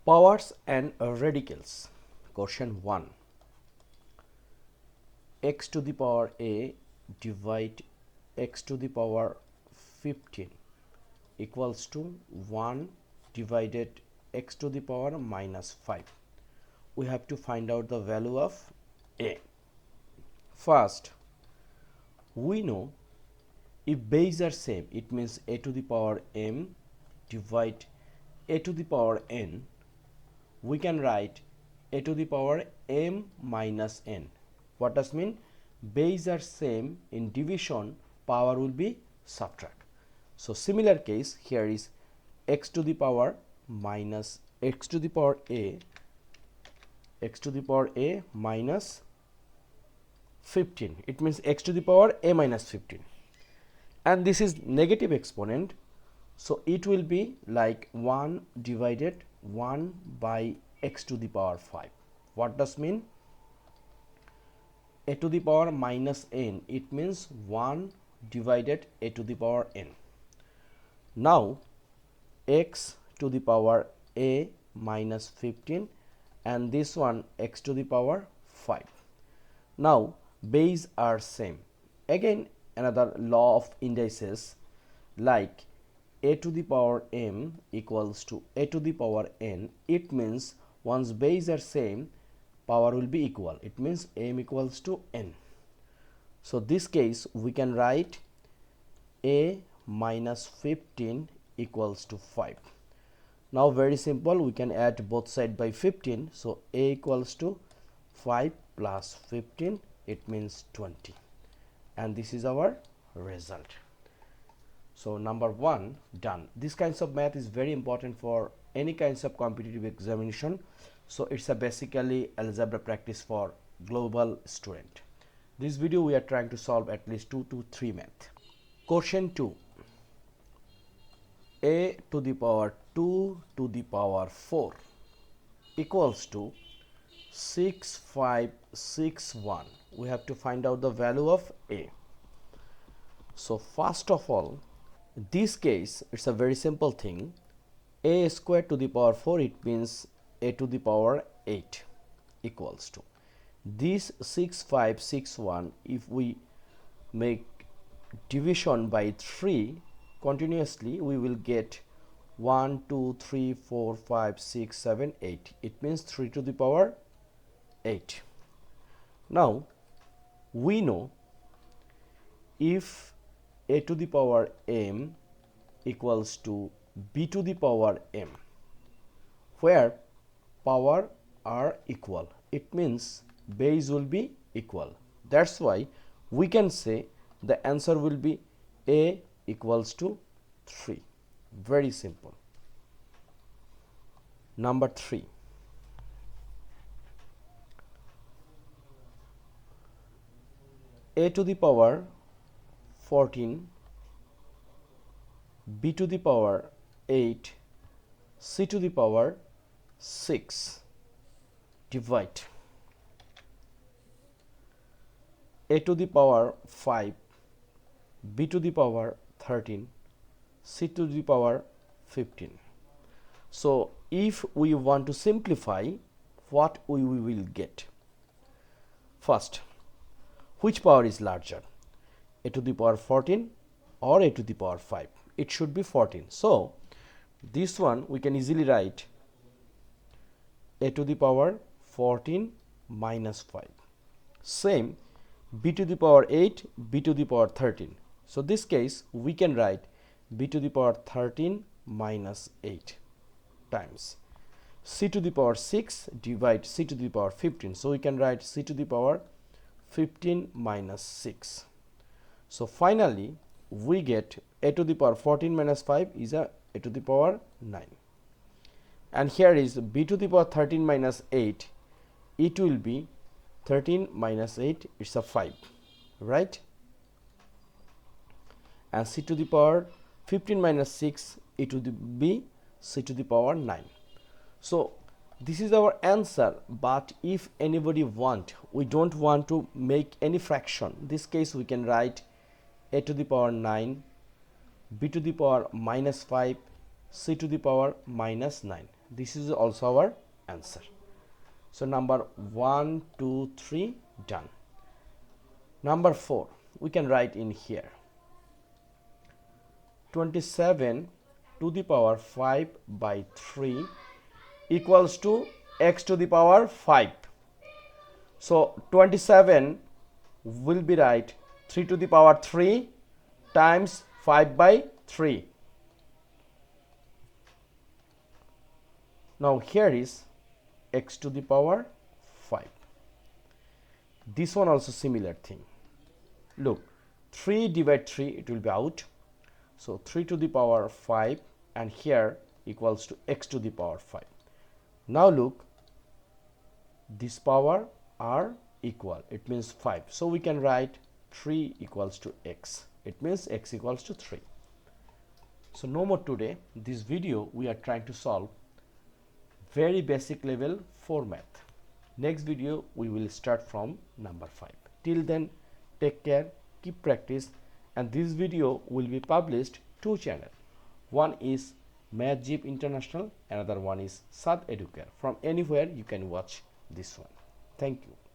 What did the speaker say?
Powers and radicals. Question 1. X to the power a divide x to the power 15 equals to 1 divided x to the power minus 5. We have to find out the value of a. First, we know if base are same, it means a to the power m divide a to the power n. We can write a to the power m minus n. What does mean? Base are same, in division power will be subtract. So similar case, here is x to the power minus x to the power a minus 15. It means x to the power a minus 15, and this is negative exponent, so it will be like 1 divided 1 by x to the power 5. What does mean? A to the power minus n, it means 1 divided a to the power n. Now x to the power a minus 15 and this one x to the power 5. Now base are same. Again another law of indices, like a to the power m equals to a to the power n. It means once base are same, power will be equal. It means m equals to n. So this case we can write a minus 15 equals to 5. Now very simple, we can add both side by 15. So a equals to 5 plus 15, it means 20, and this is our result. So number 1 done. This kinds of math is very important for any kinds of competitive examination. So it's a basically algebra practice for global student. This video we are trying to solve at least 2 to 3 math. Question 2. A to the power 2 to the power 4 equals to 6561. We have to find out the value of a. So first of all, this case it's a very simple thing. A square to the power 4, it means a to the power 8 equals to this 6561. If we make division by 3 continuously, we will get 1 2 3 4 5 6 7 8. It means 3 to the power 8. Now we know if a to the power m equals to b to the power m, where power are equal, it means base will be equal. That's why we can say the answer will be a equals to 3. Very simple. Number 3. A to the power 14, b to the power 8, c to the power 6 divide a to the power 5, b to the power 13, c to the power 15. So if we want to simplify, what we will get? First, which power is larger, a to the power 14 or a to the power 5? It should be 14. So this one we can easily write a to the power 14 minus 5. Same, b to the power 8, b to the power 13. So this case we can write b to the power 13 minus 8 times c to the power 6 divide c to the power 15. So we can write c to the power 15 minus 6. So finally we get a to the power 14 minus 5 is a to the power 9, and here is b to the power 13 minus 8. It will be 13 minus 8, it's a 5, right? And c to the power 15 minus 6, it will be c to the power 9. So this is our answer. But if anybody we don't want to make any fraction, this case we can write a to the power 9, b to the power minus 5, c to the power minus 9. This is also our answer. So number 1, 2, 3 done. Number 4 we can write in here 27 to the power 5 by 3 equals to x to the power 5. So 27 will be right 3 to the power 3 times 5 by 3. Now here is x to the power 5. This one also similar thing. Look, 3 divide 3, it will be out. So 3 to the power 5 and here equals to x to the power 5. Now look, this power are equal, it means 5. So we can write 3 equals to x. It means x equals to 3. So no more today. This video we are trying to solve very basic level 4 math. Next video we will start from number 5. Till then, take care, keep practice, and this video will be published 2 channels. One is Math Jeep International, another one is Sad Educare. From anywhere you can watch this one. Thank you.